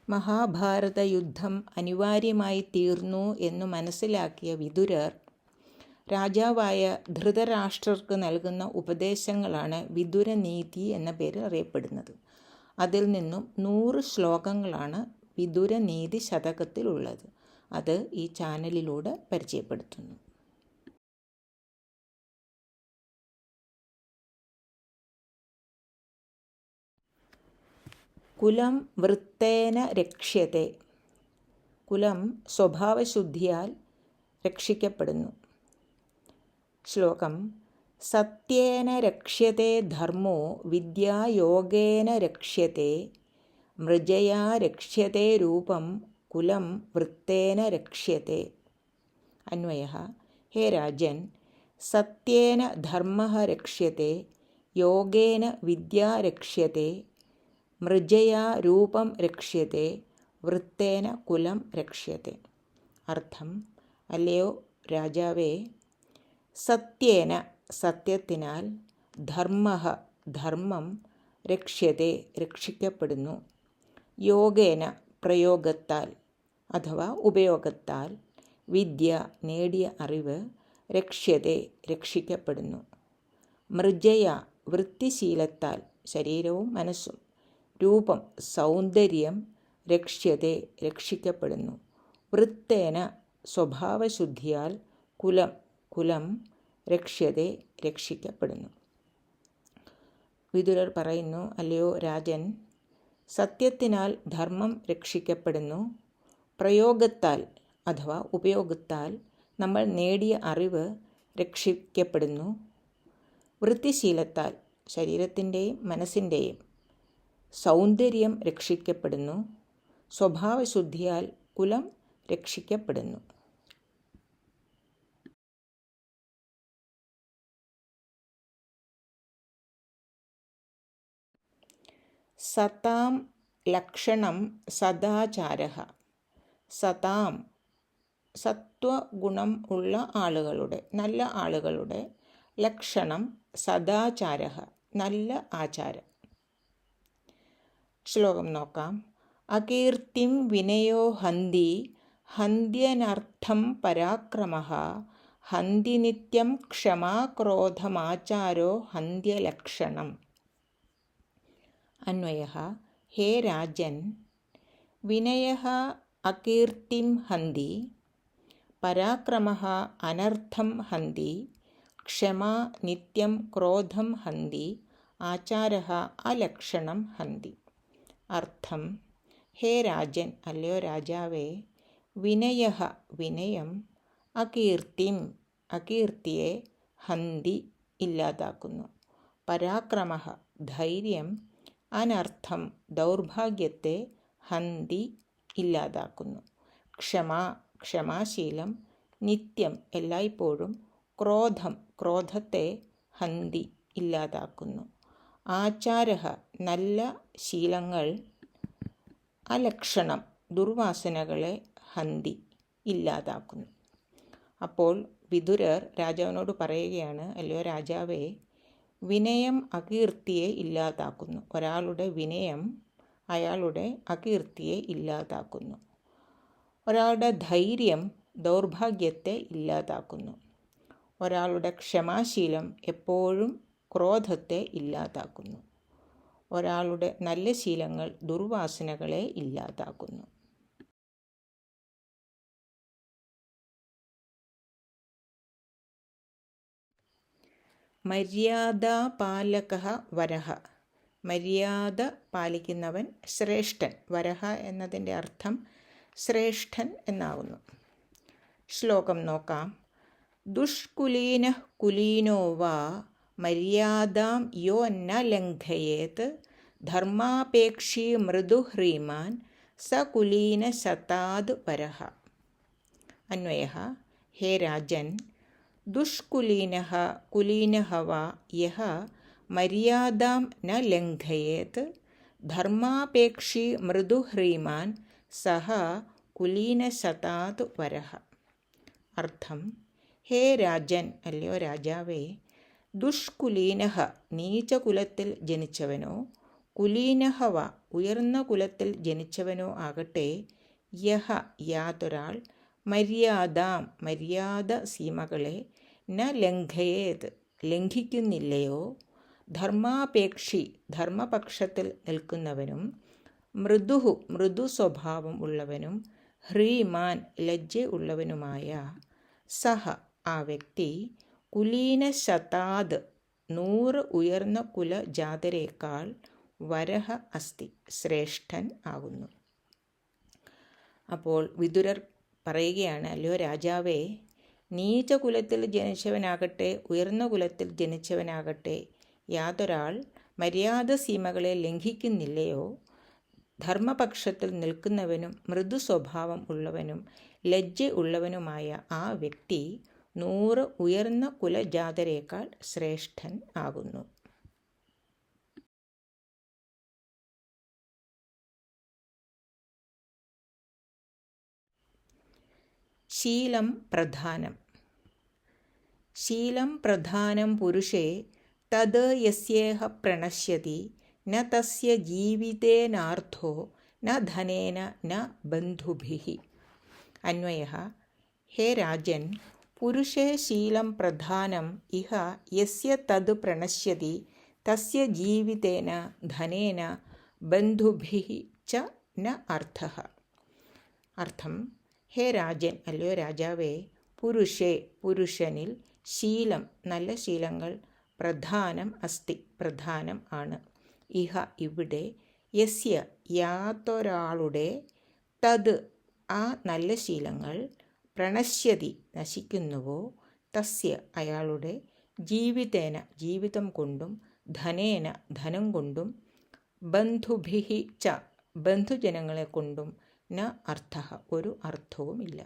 മഹാഭാരത യുദ്ധം അനിവാര്യമായി തീർന്നു എന്നു മനസ്സിലാക്കിയ വിതുരർ രാജാവായ ധൃതരാഷ്ട്രർക്ക് നൽകുന്ന ഉപദേശങ്ങളാണ് വിതുരനീതി എന്ന പേരിൽ അറിയപ്പെടുന്നത്. അതിൽ നിന്നും 100 ശ്ലോകങ്ങളാണ് വിതുരനീതി ശതകത്തിലുള്ളത്. അത് ഈ ചാനലിലൂടെ പരിചയപ്പെടുത്തുന്നു. കുലം വൃത്തേന രക്ഷ്യത്തെ. കുലം സ്വഭാവശുദ്ധിയാൽ രക്ഷിക്കപ്പെടുന്നു. ശ്ലോകം: സത്യേന രക്ഷ്യത്തെ ധർമ്മോ വിദ്യായോഗേന രക്ഷ്യത്തെ മൃജയാ രക്ഷ്യത്തെ രൂപം കുലം വൃത്തേന രക്ഷ്യത്തെ. അന്വയഃ: ഹേ രാജൻ, സത്യേന ധർമ്മഃ രക്ഷ്യത്തെ, യോഗേന വിദ്യാ രക്ഷ്യത്തെ, മൃജയാ രൂപം രക്ഷ്യത്തെ, വൃത്തേന കുലം രക്ഷ്യത്തെ. അർത്ഥം: അല്ലയോ രാജാവേ, സത്യേന സത്യത്തിനാൽ, ധർമ്മഃ ധർമ്മം, രക്ഷ്യത്തെ രക്ഷിക്കപ്പെടുന്നു, യോഗേന പ്രയോഗത്താൽ അഥവാ ഉപയോഗത്താൽ, വിദ്യ നേടിയ അറിവ്, രക്ഷ്യത്തെ രക്ഷിക്കപ്പെടുന്നു, മൃജയ വൃത്തിശീലത്താൽ ശരീരവും മനസ്സും, രൂപം സൗന്ദര്യം, രക്ഷ്യത്തെ രക്ഷിക്കപ്പെടുന്നു, വൃത്തേന സ്വഭാവശുദ്ധിയാൽ, കുലം കുലം രക്ഷ്യത്തെ രക്ഷിക്കപ്പെടുന്നു. വിതുരർ പറയുന്നു: അല്ലയോ രാജൻ, സത്യത്തിനാൽ ധർമ്മം രക്ഷിക്കപ്പെടുന്നു, പ്രയോഗത്താൽ അഥവാ ഉപയോഗത്താൽ നമ്മൾ നേടിയ അറിവ് രക്ഷിക്കപ്പെടുന്നു, വൃത്തിശീലത്താൽ ശരീരത്തിൻ്റെയും മനസ്സിൻ്റെയും സൗന്ദര്യം രക്ഷിക്കപ്പെടുന്നു, സ്വഭാവശുദ്ധിയാൽ കുലം രക്ഷിക്കപ്പെടുന്നു. സതാം ലക്ഷണം സദാചാരഃ. സതാം സത്വഗുണം ഉള്ള ആളുകളുടെ, നല്ല ആളുകളുടെ, ലക്ഷണം സദാചാരഃ നല്ല ആചാരം. ശ്ലോകം നോക്കാം. അകീർത്തിം വിനയോ ഹന്തി ഹന്ത്യനർത്ഥം പരാക്രമഃ ഹന്തി നിത്യം ക്ഷമാ ക്രോധമാചാരോ ഹന്ത്യലക്ഷണം. അന്വയഃ: ഹേ രാജൻ, വിനയഃ അകീർത്തിം ഹന്തി, പരാക്രമഃ അനർത്ഥം ഹന്തി, ക്ഷമാ നിത്യം ക്രോധം ഹന്തി, ആചാരഃ അലക്ഷണം ഹന്തി. അർത്ഥം: ഹേ രാജൻ, അല്ലയോ രാജാവേ, വിനയഃ വിനയം, അകീർത്തിം അകീർത്തിയെ, ഹന്തി ഇല്ലാതാക്കുന്നു, പരാക്രമഃ ധൈര്യം, അനർത്ഥം ദൗർഭാഗ്യത്തെ, ഹന്തി ഇല്ലാതാക്കുന്നു, ക്ഷമാ ക്ഷമാശീലം, നിത്യം എല്ലായ്പ്പോഴും, ക്രോധം ക്രോധത്തെ, ഹന്തി ഇല്ലാതാക്കുന്നു, ആചാരഃ നല്ല ശീലങ്ങൾ, അലക്ഷണം ദുർവാസനകളെ, ഹന്തി ഇല്ലാതാക്കുന്നു. അപ്പോൾ വിതുരർ രാജാവിനോട് പറയുകയാണ്: അല്ലയോ രാജാവേ, വിനയം അകീർത്തിയെ ഇല്ലാതാക്കുന്നു. ഒരാളുടെ വിനയം അയാളുടെ അകീർത്തിയെ ഇല്ലാതാക്കുന്നു. ഒരാളുടെ ധൈര്യം ദൗർഭാഗ്യത്തെ ഇല്ലാതാക്കുന്നു. ഒരാളുടെ ക്ഷമാശീലം എപ്പോഴും ക്രോധത്തെ ഇല്ലാതാക്കുന്നു. ഒരാളുടെ നല്ല ശീലങ്ങൾ ദുർവാസനകളെ ഇല്ലാതാക്കുന്നു. മര്യാദാപാലകഃ വരഃ. മര്യാദ പാലിക്കുന്നവൻ ശ്രേഷ്ഠൻ. വരഃ എന്നതിൻ്റെ അർത്ഥം ശ്രേഷ്ഠൻ എന്നാകുന്നു. ശ്ലോകം നോക്കാം. ദുഷ്കുലീനഃ കുലീനോ വാ മര്യാദാം യോ ന ലംഘയേത് ധർമാപേക്ഷീ മൃദുഹ്രീമാൻ സ കുലീന ശതാദ് വരഃ. അന്വയഃ: ഹേ രാജൻ, ദുഷ്കുലീനഃ കുലീനഃ വാ യഃ മര്യാദാം ന ലംഘയേത് ധർമാപേക്ഷീ മൃദുഹ്രീമാൻ സഹ കുലീനശതാത് വരഃ. അർത്ഥം: ഹേ രാജൻ, അല്ലയോ രാജാവേ, ദുഷ്കുലീനഃ നീചകുലത്തിൽ ജനിച്ചവനോ, കുലീനഹ വ ഉയർന്ന കുലത്തിൽ ജനിച്ചവനോ ആകട്ടെ, യഹ യാതൊരാൾ മര്യാദാം മര്യാദ സീമകളെ ന ലംഘയേത് ലംഘിക്കുന്നില്ലയോ, ധർമാപേക്ഷി ധർമ്മപക്ഷത്തിൽ നിൽക്കുന്നവനും, മൃദുഹു മൃദു സ്വഭാവം ഉള്ളവനും, ഹ്രീമാൻ ലജ്ജ ഉള്ളവനുമായ സഹ ആ വ്യക്തി, കുലീനശതാത് 100 ഉയർന്ന കുലജാതരേക്കാൾ വരഹ അസ്തി ശ്രേഷ്ഠൻ ആകുന്നു. അപ്പോൾ വിദുരർ പറയുകയാണ്, അല്ലയോ രാജാവേ, നീചകുലത്തിൽ ജനിച്ചവനാകട്ടെ ഉയർന്ന കുലത്തിൽ ജനിച്ചവനാകട്ടെ യാതൊരാൾ മര്യാദ സീമകളെ ലംഘിക്കുന്നില്ലയോ, ധർമ്മപക്ഷത്തിൽ നിൽക്കുന്നവനും മൃദു സ്വഭാവം ഉള്ളവനും ലജ്ജ ഉള്ളവനുമായ ആ വ്യക്തി 100 ഉയർന്ന കുലജാതരേക്കാൾ ശ്രേഷ്ഠൻ ആകുന്നു. ശീലം പ്രധാനം. ശീലം പ്രധാനം പുരുഷേ തത് യസ്യേഹ പ്രണശ്യതി ന തസ്യ ജീവിതേനാർത്ഥോ ന ധനേന ന ബന്ധുഭിഃ. അന്വയഃ: ഹേ രാജൻ, പുരുഷേ ശീലം പ്രധാനം ഇഹ യസ്യ തത് പ്രണശ്യതി തസ്യ ജീവിതേന ധനേന ബന്ധുഭിഃ ച ന അർത്ഥഃ. അർത്ഥം: ഹേ രാജൻ, അല്ലയോ രാജാവേ, പുരുഷേ പുരുഷനിൽ ശീലം നല്ല ശീലങ്ങൾ പ്രധാനം അസ്തി പ്രധാനം ആണ്, ഇഹ ഇവിടെ, യസ്യ യാതൊരാളുടെ, തത് ആ നല്ല ശീലങ്ങൾ, പ്രണശ്യതി നശിക്കുന്നുവോ, തസ്യ അയാളുടെ, ജീവിതേന ജീവിതം കൊണ്ടും, ധനേന ധനം കൊണ്ടും, ബന്ധുഭിഃ ച ബന്ധുജനങ്ങളെ കൊണ്ടും, ന അർത്ഥഃ ഒരു അർത്ഥവുമില്ല.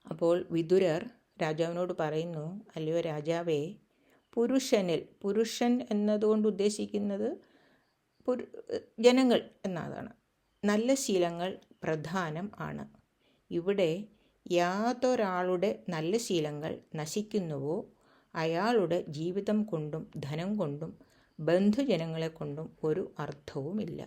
അപ്പോൾ വിദുരർ രാജാവിനോട് പറയുന്നു, അല്ലയോ രാജാവേ, പുരുഷനിൽ, പുരുഷൻ എന്നതുകൊണ്ട് ഉദ്ദേശിക്കുന്നത് ജനങ്ങൾ എന്നതാണ്, നല്ല ശീലങ്ങൾ പ്രധാനം ആണ്. ഇവിടെ യാതൊരാളുടെ നല്ല ശീലങ്ങൾ നശിക്കുന്നുവോ അയാളുടെ ജീവിതം കൊണ്ടും ധനം കൊണ്ടും ബന്ധുജനങ്ങളെ കൊണ്ടും ഒരു അർത്ഥവുമില്ല.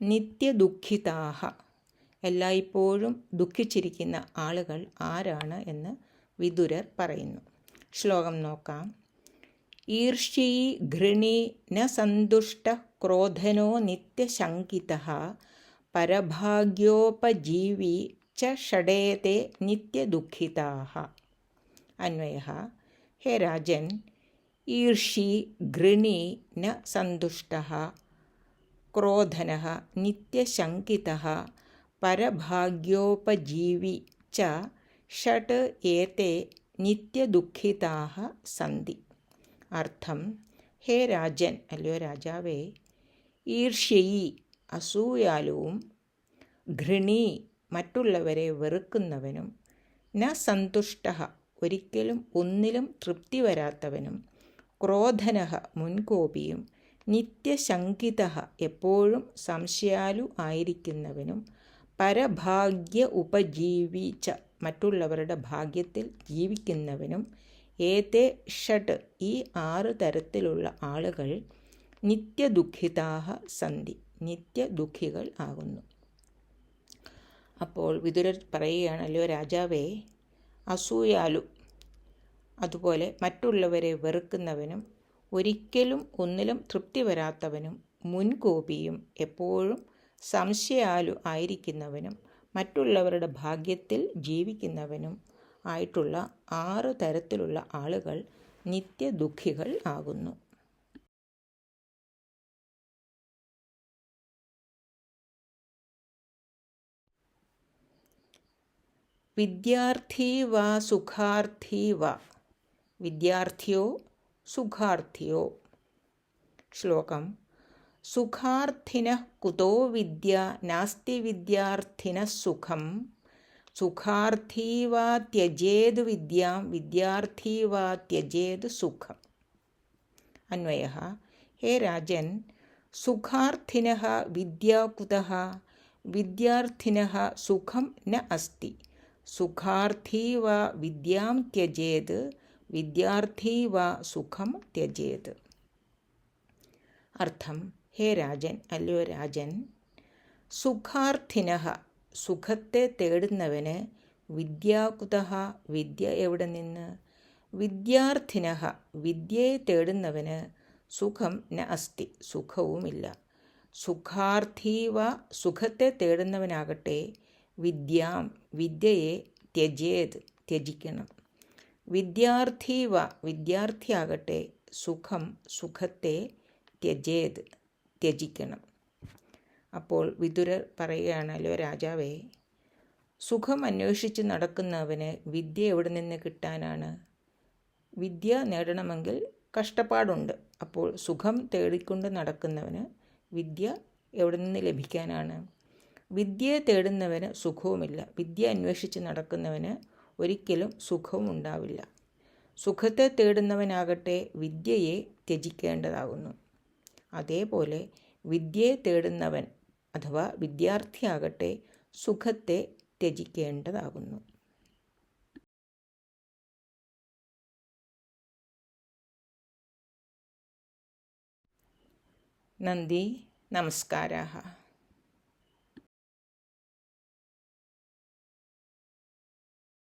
നിത്യദുഃഖിതാഹ എല്ലായ്പ്പോഴും ദുഃഖിച്ചിരിക്കുന്ന ആളുകൾ ആരാണ് എന്ന് വിദുരർ പറയുന്നു. ശ്ലോകം നോക്കാം. ഈർഷ്യീ ഘൃണീ ന സന്തുഷ്ടഃ ക്രോധനോ നിത്യശങ്കിതഃ പരഭാഗ്യോപജീവി ച ഷഡേതേ നിത്യദുഃഖിതാഹ. അന്വയഃ: ഹേ രാജൻ, ഈർഷ്യീ ഘൃണീ ന സന്തുഷ്ടഃ ക്രോധനഃ നിത്യശങ്കിതഃ പരഭാഗ്യോപജീവി ച ഷഡ് ഏതേ നിത്യദുഃഖിതാഹ സന്തി. അർത്ഥം: ഹേ രാജൻ, അല്ലയോ രാജാവേ, ഈർഷ്യയി അസൂയാലുവും, ഘൃണീ മറ്റുള്ളവരെ വെറുക്കുന്നവനും, ന സന്തുഷ്ടഃ ഒരിക്കലും ഒന്നിലും തൃപ്തി വരാത്തവനും, ക്രോധനഃ മുൻകോപിയും, നിത്യശങ്കിതഃ എപ്പോഴും സംശയാലു ആയിരിക്കുന്നവനും, പരഭാഗ്യ ഉപജീവി ച മറ്റുള്ളവരുടെ ഭാഗ്യത്തിൽ ജീവിക്കുന്നവനും, ഏതേ ഷഡ് ഈ 6 തരത്തിലുള്ള ആളുകൾ, നിത്യദുഃഖിതാഹ സന്തി നിത്യദുഃഖികൾ ആകുന്നു. അപ്പോൾ വിദുരർ പറയുകയാണല്ലോ, രാജാവേ, അസൂയാലു, അതുപോലെ മറ്റുള്ളവരെ വെറുക്കുന്നവനും, ഒരിക്കലും ഒന്നിലും തൃപ്തി വരാത്തവനും, മുൻകോപിയും, എപ്പോഴും സംശയാലു ആയിരിക്കുന്നവനും, മറ്റുള്ളവരുടെ ഭാഗ്യത്തിൽ ജീവിക്കുന്നവനും ആയിട്ടുള്ള 6 തരത്തിലുള്ള ആളുകൾ നിത്യദുഃഖികൾ ആകുന്നു. വിദ്യാർത്ഥി വാ സുഖാർത്ഥി വാ. വിദ്യാർത്ഥിയോ സുഖാർത്ഥിയോ. ശ്ലോകം. സുഖാർത്ഥിനഃ കുതോ വിദ്യ നാസ്തി വിദ്യാർത്ഥിനഃ സുഖം. സുഖാർത്ഥി വാ ത്യജേത് വിദ്യാം വിദ്യാർത്ഥി വാ ത്യജേത് സുഖം. അന്വയഃ: ഹേ രാജൻ, സുഖാർത്ഥിനഃ വിദ്യാ കുതഃ വിദ്യാർത്ഥിനഃ സുഖം ന അസ്തി സുഖാർത്ഥി വാ വിദ്യാം ത്യജേത് വിദ്യാർത്ഥി വാ സുഖം ത്യജേത്. അർത്ഥം: ഹേ രാജൻ, അല്ലയോ രാജൻ, സുഖാർത്ഥിനഃ സുഖത്തെ തേടുന്നവന്, വിദ്യാകുതഃ വിദ്യ എവിടെ നിന്ന്, വിദ്യാർത്ഥിനഃ വിദ്യയെ തേടുന്നവന് സുഖം ന അസ്തി സുഖവുമില്ല. സുഖാർത്ഥി വ സുഖത്തെ തേടുന്നവനാകട്ടെ വിദ്യാം വിദ്യയെ ത്യജേത് ത്യജിക്കണം. വിദ്യാർത്ഥി വ വിദ്യാർത്ഥിയാകട്ടെ സുഖം സുഖത്തെ ത്യജേത് ത്യജിക്കണം. അപ്പോൾ വിതുരർ പറയുകയാണല്ലോ, രാജാവേ, സുഖം അന്വേഷിച്ച് നടക്കുന്നവന് വിദ്യ എവിടെ നിന്ന് കിട്ടാനാണ്? വിദ്യ നേടണമെങ്കിൽ കഷ്ടപ്പാടുണ്ട്. അപ്പോൾ സുഖം തേടിക്കൊണ്ട് നടക്കുന്നവന് വിദ്യ എവിടെ നിന്ന് ലഭിക്കാനാണ്? വിദ്യയെ തേടുന്നവന് സുഖവുമില്ല. വിദ്യ അന്വേഷിച്ച് നടക്കുന്നവന് ഒരിക്കലും സുഖവും ഉണ്ടാവില്ല. സുഖത്തെ തേടുന്നവനാകട്ടെ വിദ്യയെ ത്യജിക്കേണ്ടതാകുന്നു. അതേപോലെ വിദ്യയെ തേടുന്നവൻ അഥവാ വിദ്യാർത്ഥിയാകട്ടെ സുഖത്തെ ത്യജിക്കേണ്ടതാകുന്നു. നന്ദി, നമസ്കാരാः.